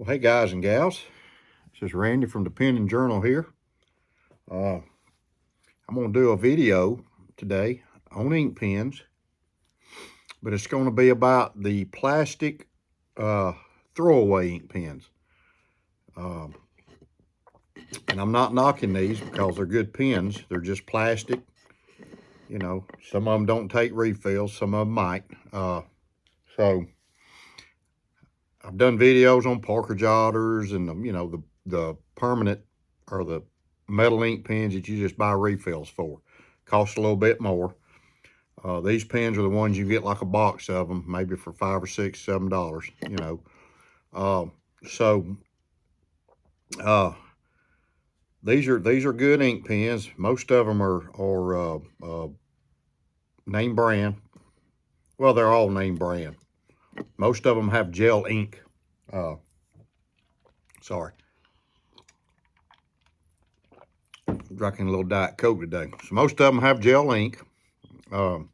Well, hey guys and gals, this is Randy from the Pen and Journal here. I'm going to do a video today on ink pens, but it's going to be about the plastic throwaway ink pens. And I'm not knocking these because they're good pens. They're just plastic. You know, some of them don't take refills, some of them might. So I've done videos on Parker Jotters and the permanent or the metal ink pens that you just buy refills for. Cost a little bit more. These pens are the ones you get like a box of them, maybe for $5 or $6, $7. You know, these are good ink pens. Most of them are name brand. Well, they're all name brand. Most of them have gel ink. Sorry. Drinking a little Diet Coke today. So most of them have gel ink. You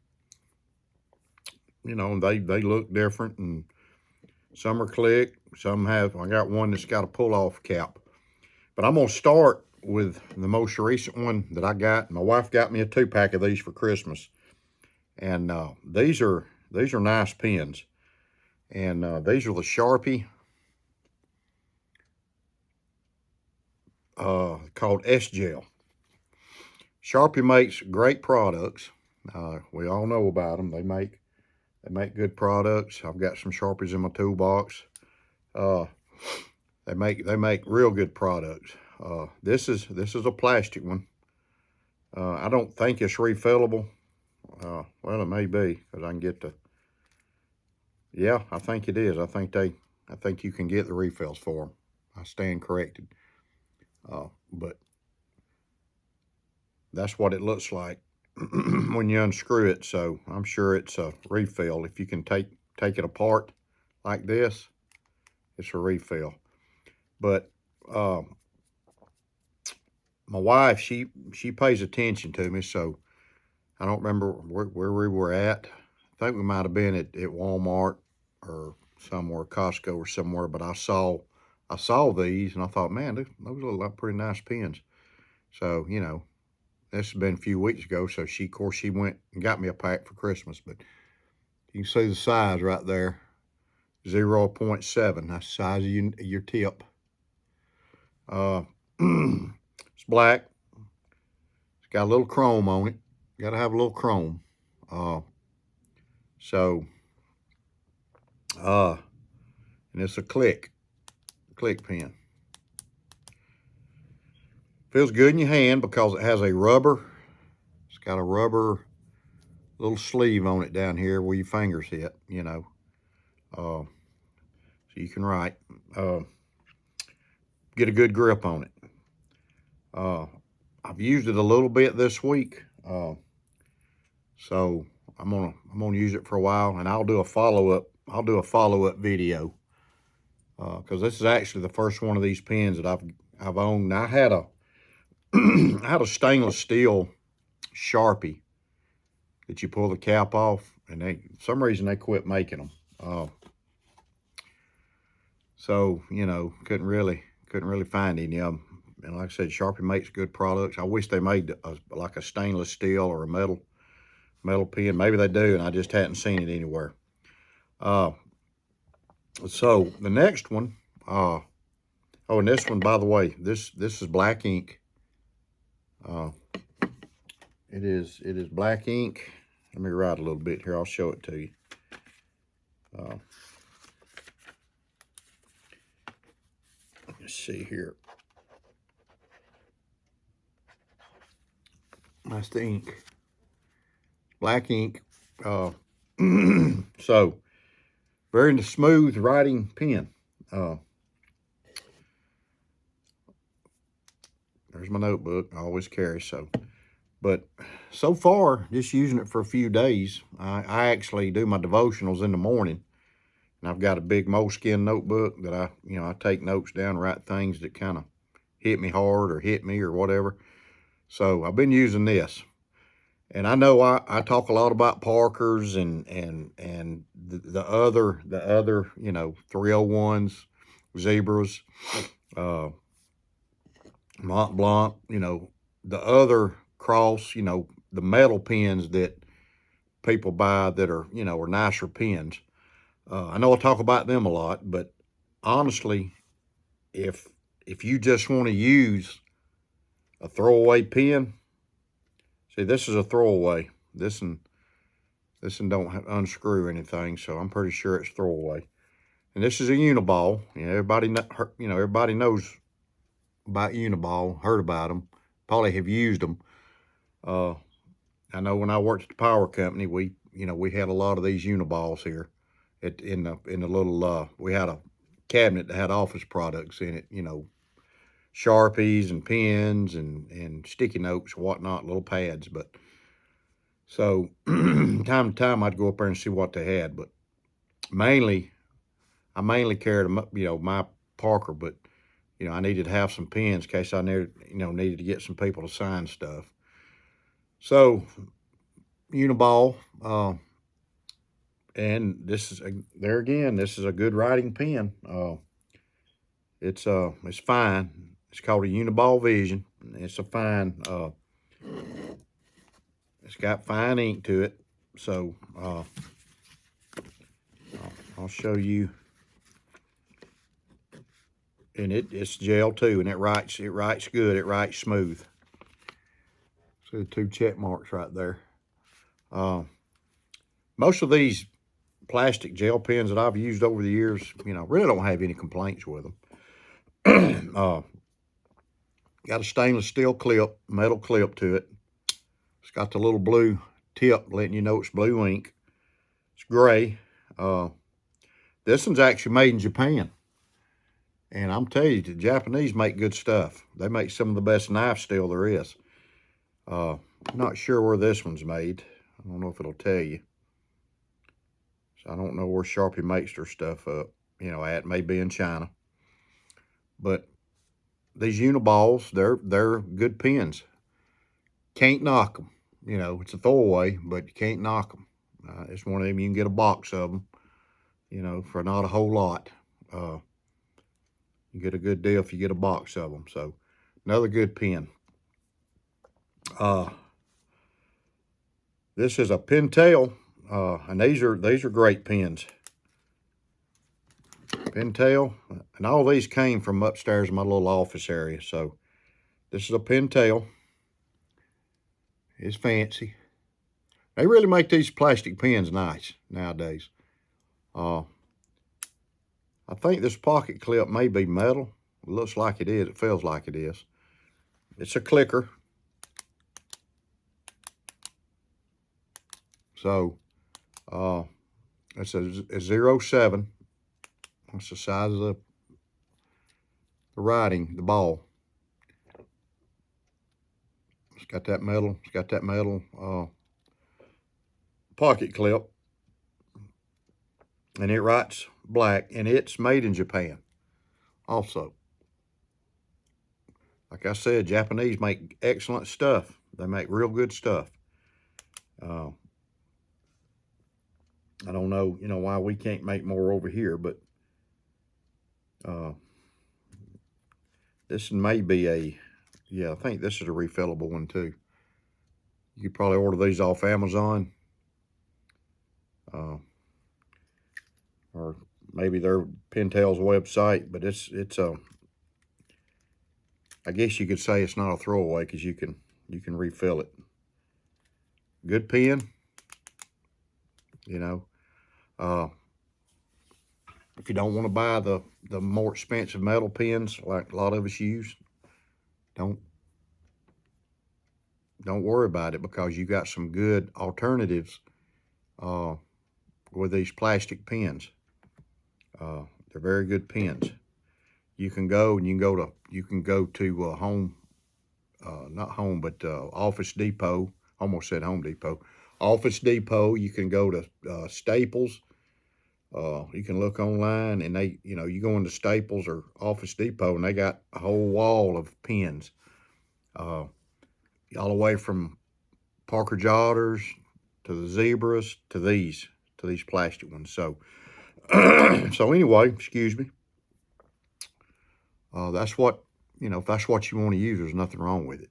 know, they look different, and some are click. Some have, I got one that's got a pull-off cap. But I'm going to start with the most recent one that I got. My wife got me a 2-pack of these for Christmas. And these are nice pens. And these are the Sharpie called S-Gel. Sharpie makes great products. We all know about them. They make good products. I've got some Sharpies in my toolbox. They make real good products. This is a plastic one. I don't think it's refillable. Well, it may be, because I can get the. Yeah, I think it is. I think you can get the refills for them. I stand corrected. But that's what it looks like when you unscrew it. So I'm sure it's a refill. If you can take it apart like this, it's a refill. But my wife, she pays attention to me, so I don't remember where we were at. I think we might have been at Walmart or somewhere, Costco or somewhere, but I saw these and I thought, man, those look like pretty nice pens. So, you know, this has been a few weeks ago, so of course she went and got me a pack for Christmas. But you can see the size right there, 0.7. That's the size of your tip. It's black. It's got a little chrome on it. Got to have a little chrome. And it's a click pen. Feels good in your hand because it has a rubber. It's got a rubber little sleeve on it down here where your fingers hit, you know. So you can write. Get a good grip on it. I've used it a little bit this week. So I'm gonna use it for a while, and I'll do a follow-up video. Because this is actually the first one of these pens that I've owned. Now, I had a stainless steel Sharpie that you pull the cap off, and for some reason they quit making them. So you know, couldn't really find any of them. And like I said, Sharpie makes good products. I wish they made like a stainless steel or a metal pen. Maybe they do, and I just hadn't seen it anywhere. So the next one, oh, and this one, by the way, this is black ink. It is black ink. Let me write a little bit here. I'll show it to you. Let's see here. That's the ink. Black ink. So very smooth writing pen. There's my notebook. I always carry so. But so far, just using it for a few days, I actually do my devotionals in the morning. And I've got a big moleskin notebook that I take notes down, write things that kind of hit me hard or hit me or whatever. So I've been using this. And I know I talk a lot about Parkers and the other 301s zebras, Mont Blanc, you know, the other cross, you know, the metal pens that people buy that are, you know, are nicer pens. I know I talk about them a lot, but honestly, if you just want to use a throwaway pen, see, this is a throwaway. This one don't unscrew anything, so I'm pretty sure it's throwaway. And this is a Uniball. You know, everybody knows about Uniball, heard about them, probably have used them. I know when I worked at the power company, we had a lot of these Uniballs here. In the little we had a cabinet that had office products in it. You know, Sharpies and pens and sticky notes, whatnot, little pads. But so time to time I'd go up there and see what they had. But I mainly carried them, you know, my Parker. But you know, I needed to have some pens in case I needed to get some people to sign stuff. So Uniball, and this is this is a good writing pen. It's fine. It's called a Uniball Vision. It's a fine. It's got fine ink to it. So I'll show you. And it's gel too, and it writes good. It writes smooth. See the 2 check marks right there. Most of these plastic gel pens that I've used over the years, you know, really don't have any complaints with them. Got a stainless steel clip, metal clip to it. It's got the little blue tip letting you know it's blue ink. It's gray. This one's actually made in Japan. And I'm telling you, the Japanese make good stuff. They make some of the best knife steel there is. I'm not sure where this one's made. I don't know if it'll tell you. So I don't know where Sharpie makes their stuff up. You know, it may be in China. But these Uniballs, they're good pens. Can't knock them. You know, it's a throwaway, but you can't knock them. It's one of them, you can get a box of them, you know, for not a whole lot. You get a good deal if you get a box of them. So, another good pen. This is a Pentel, and these are great pens. Pentel, and all these came from upstairs in my little office area. So, this is a Pentel. It's fancy. They really make these plastic pens nice nowadays. I think this pocket clip may be metal. It looks like it is. It feels like it is. It's a clicker. So, it's a 07. That's the size of the writing, the ball. It's got that metal pocket clip. And it writes black, and it's made in Japan also. Like I said, Japanese make excellent stuff. They make real good stuff. I don't know, you know, why we can't make more over here, but this may be I think this is a refillable one too. You could probably order these off Amazon. Or maybe their Pentel's website, but it's I guess you could say it's not a throwaway because you can refill it. Good pen, you know. If you don't want to buy the more expensive metal pens like a lot of us use, don't worry about it, because you got some good alternatives with these plastic pens. They're very good pens. You can go to Home, not Home, but Office Depot. Almost said Home Depot. Office Depot. You can go to Staples. You can look online, and you go into Staples or Office Depot, and they got a whole wall of pens. All the way from Parker Jotters to the Zebras to these plastic ones. So, so anyway, excuse me. That's what, if that's what you want to use, there's nothing wrong with it.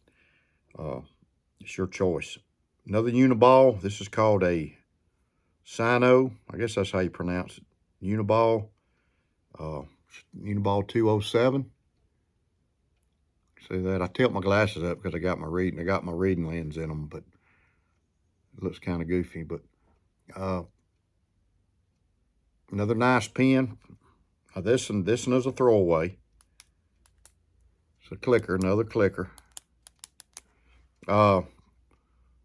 It's your choice. Another Uniball. This is called a Sino. I guess that's how you pronounce it. Uniball. Uniball 207. See that? I tilt my glasses up because I got my reading lens in them, but it looks kind of goofy. But another nice pen. This one is a throwaway. It's a clicker, another clicker. Good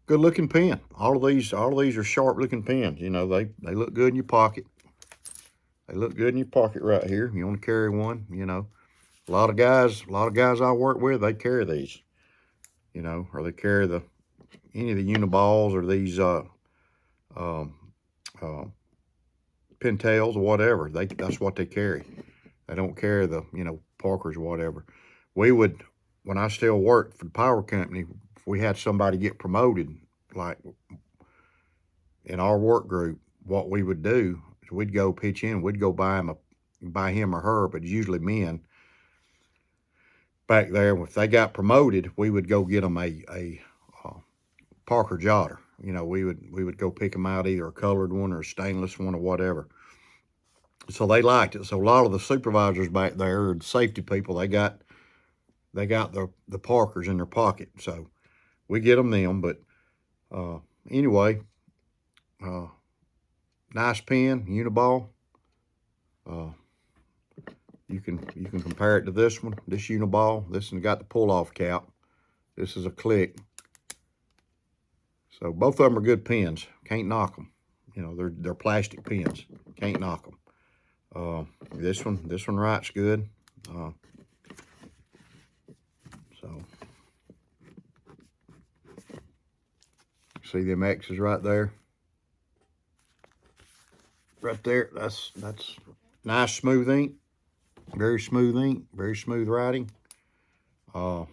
looking pen. All of these are sharp looking pens. They look good in your pocket. They look good in your pocket right here. You want to carry one, A lot of guys I work with, they carry these, or they carry any of the Uniballs or these pintails or whatever. That's what they carry. They don't carry the, Parkers or whatever. When I still worked for the power company, if we had somebody get promoted, like in our work group, what we would do is we'd go pitch in. We'd go buy him or her, but usually men. Back there, if they got promoted, we would go get them a Parker Jotter. We would go pick them out, either a colored one or a stainless one or whatever. So they liked it. So a lot of the supervisors back there, or the safety people, they got the Parkers in their pocket. So we get them. But anyway, nice pen, Uniball. You can compare it to this one, this Uniball. This one got the pull-off cap. This is a click. So both of them are good pens. Can't knock them. They're plastic pens. Can't knock them. This one writes good. So see them X's right there. Right there. That's nice smooth ink. Very smooth ink, very smooth writing. Can't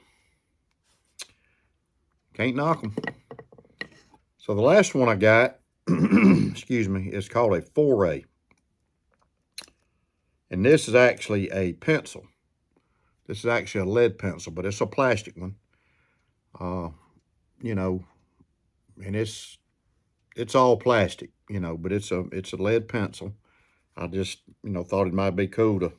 knock them. So the last one I got, excuse me, is called a Foray. And this is actually a pencil. This is actually a lead pencil, but it's a plastic one. And it's all plastic, but it's a lead pencil. I just, thought it might be cool to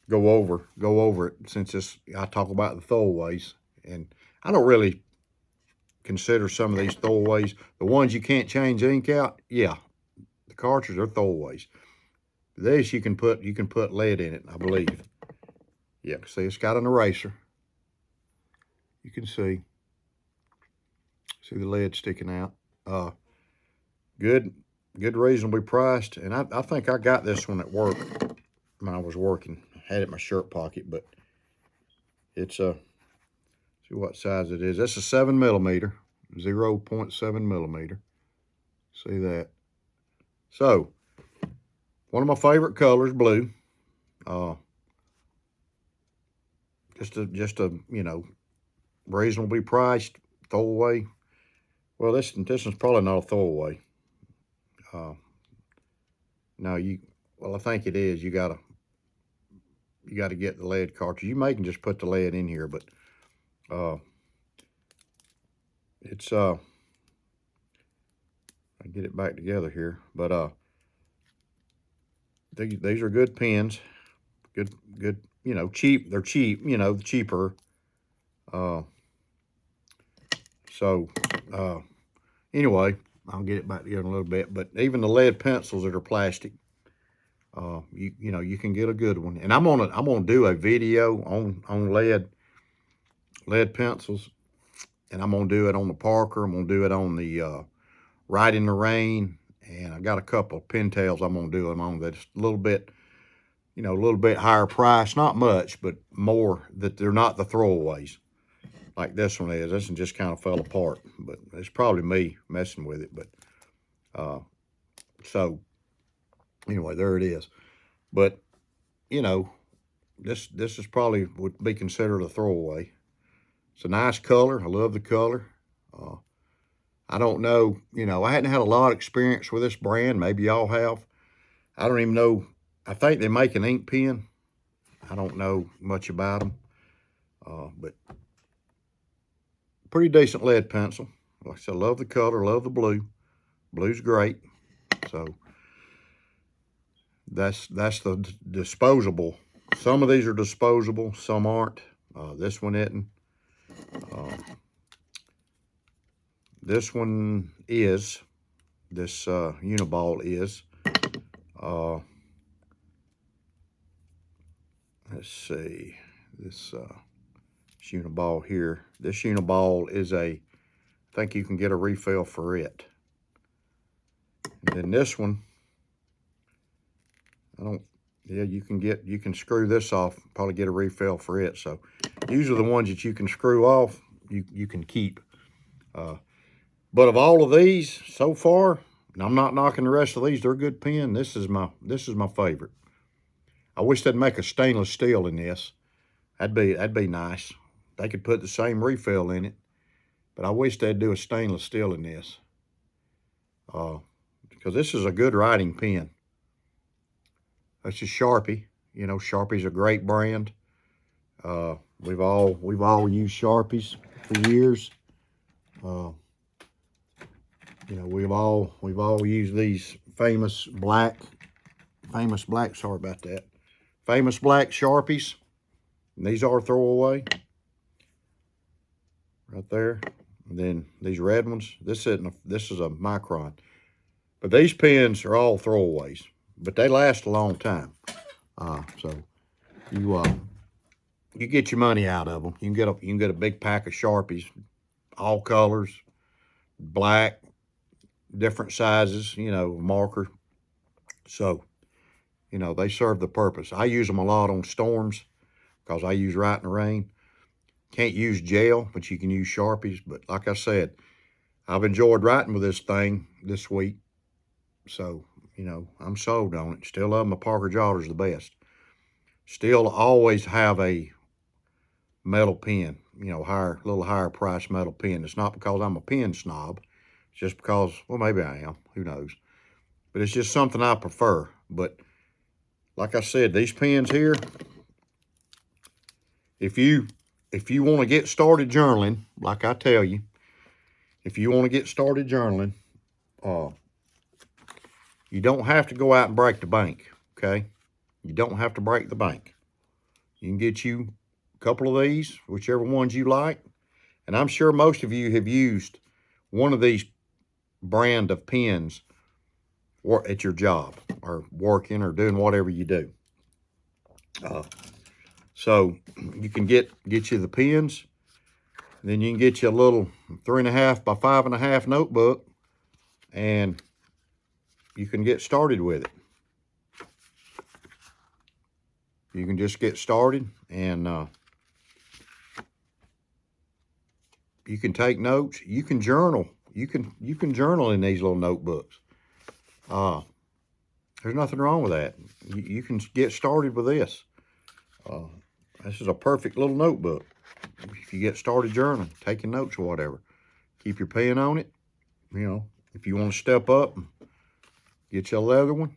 go over it, since I talk about the throwaways, and I don't really consider some of these throwaways, the ones you can't change ink out. Yeah, the cartridges are throwaways. This you can put lead in it, I believe. Yeah, see, it's got an eraser. You can see the lead sticking out. Good, reasonably priced, and I think I got this one at work when I was working. Had it in my shirt pocket, but it's see what size it is. That's a 7mm, 0.7 millimeter. See that? So one of my favorite colors, blue. Just a reasonably priced throwaway. Well, this one's probably not a throwaway. No, I think it is. You gotta get the lead cartridge. You may can just put the lead in here, but it's I get it back together here. But these are good pens. Good, cheap. They're cheap, cheaper. Anyway, I'll get it back together in a little bit. But even the lead pencils that are plastic, you can get a good one. And I'm gonna do a video on lead pencils, and I'm gonna do it on the Parker. I'm gonna do it on the Right in the Rain, and I got a couple of pintails I'm gonna do them on that's a little bit, a little bit higher price. Not much, but more, that they're not the throwaways like this one is. This one just kind of fell apart, but it's probably me messing with it. But so anyway, there it is. But this is probably would be considered a throwaway. It's a nice color. I love the color. I don't know, I hadn't had a lot of experience with this brand. Maybe y'all have. I don't even know. I think they make an ink pen. I don't know much about them, but pretty decent lead pencil. Like I said, love the color, love the blue. Blue's great. So that's the disposable. Some of these are disposable, some aren't. This one isn't. This one is. This Uniball is. Let's see. This Uniball here. This Uniball is I think you can get a refill for it. And then this one, you can screw this off, probably get a refill for it. So usually the ones that you can screw off, you can keep. But of all of these so far, and I'm not knocking the rest of these, they're a good pen. This is my favorite. I wish they'd make a stainless steel in this. That'd be nice. They could put the same refill in it, but I wish they'd do a stainless steel in this. Because this is a good writing pen. That's a Sharpie. You know, Sharpie's a great brand. We've all used Sharpies for years. You know, we've all used these famous black, sorry about that. Famous black Sharpies. And these are throwaway. Right there. And then these red ones. This is a micron. But these pens are all throwaways. But they last a long time. So you get your money out of them. You can get a big pack of Sharpies, all colors, black, different sizes, you know, marker. So, you know, they serve the purpose. I use them a lot on storms because I use write in the rain. Can't use gel, but you can use Sharpies. But like I said, I've enjoyed writing with this thing this week. So, you know, I'm sold on it. Still love my Parker Jotters the best. Still always have a metal pen, you know, little higher price metal pen. It's not because I'm a pen snob. It's just because, well, maybe I am. Who knows? But it's just something I prefer. But like I said, these pens here, if you want to get started journaling, like I tell you, if you want to get started journaling, you don't have to go out and break the bank, okay? You don't have to break the bank. You can get you a couple of these, whichever ones you like. And I'm sure most of you have used one of these brand of pens at your job or working or doing whatever you do. So you can get you the pens. Then you can get you a little 3.5 by 5.5 notebook, and you can get started with it. You can just get started, and you can take notes. You can journal. You can journal in these little notebooks. There's nothing wrong with that. You can get started with this. This is a perfect little notebook. If you get started journaling, taking notes or whatever, keep your pen on it. You know, if you want to step up and get you a leather one,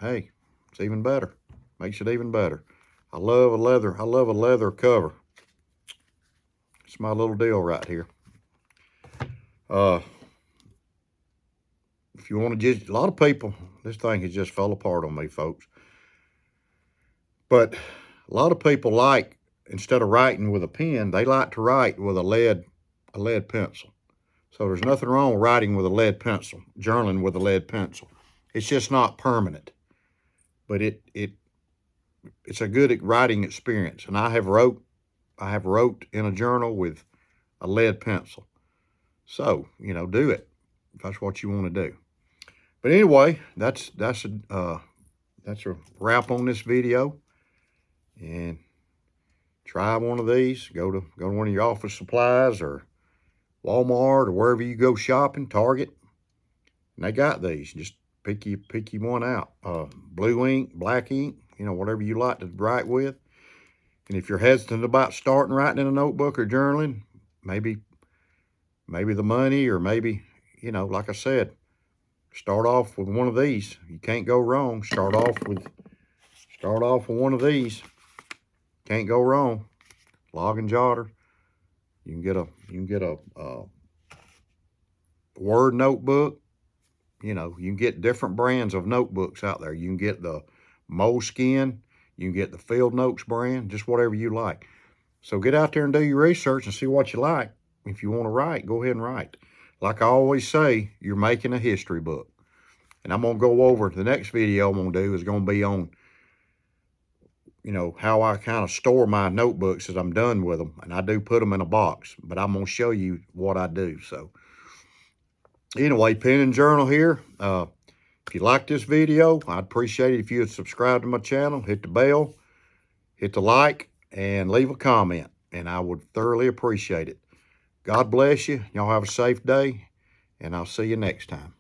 hey, it's even better. Makes it even better. I love a leather cover. It's my little deal right here. If you want to just, a lot of people, this thing has just fell apart on me, folks. But a lot of people like, instead of writing with a pen, they like to write with a lead pencil. So there's nothing wrong with writing with a lead pencil, journaling with a lead pencil. It's just not permanent. But it's a good writing experience. And I have wrote in a journal with a lead pencil. So, you know, do it if that's what you want to do. But anyway, that's a wrap on this video. And try one of these. Go to one of your office supplies or Walmart or wherever you go shopping, Target. And they got these. Just pick you one out. Blue ink, black ink, you know, whatever you like to write with. And if you're hesitant about starting writing in a notebook or journaling, maybe the money, or maybe, you know, like I said, start off with one of these. You can't go wrong. Start off with one of these. Can't go wrong. Log and jotter. You can get a Word notebook. You know, you can get different brands of notebooks out there. You can get the Moleskine. You can get the Field Notes brand, just whatever you like. So get out there and do your research and see what you like. If you want to write, go ahead and write. Like I always say, you're making a history book. And I'm going to go over, the next video I'm going to do is going to be on, you know, how I kind of store my notebooks as I'm done with them. And I do put them in a box, but I'm going to show you what I do. So anyway, pen and journal here. If you like this video, I'd appreciate it if you would subscribe to my channel, hit the bell, hit the like, and leave a comment. And I would thoroughly appreciate it. God bless you. Y'all have a safe day, and I'll see you next time.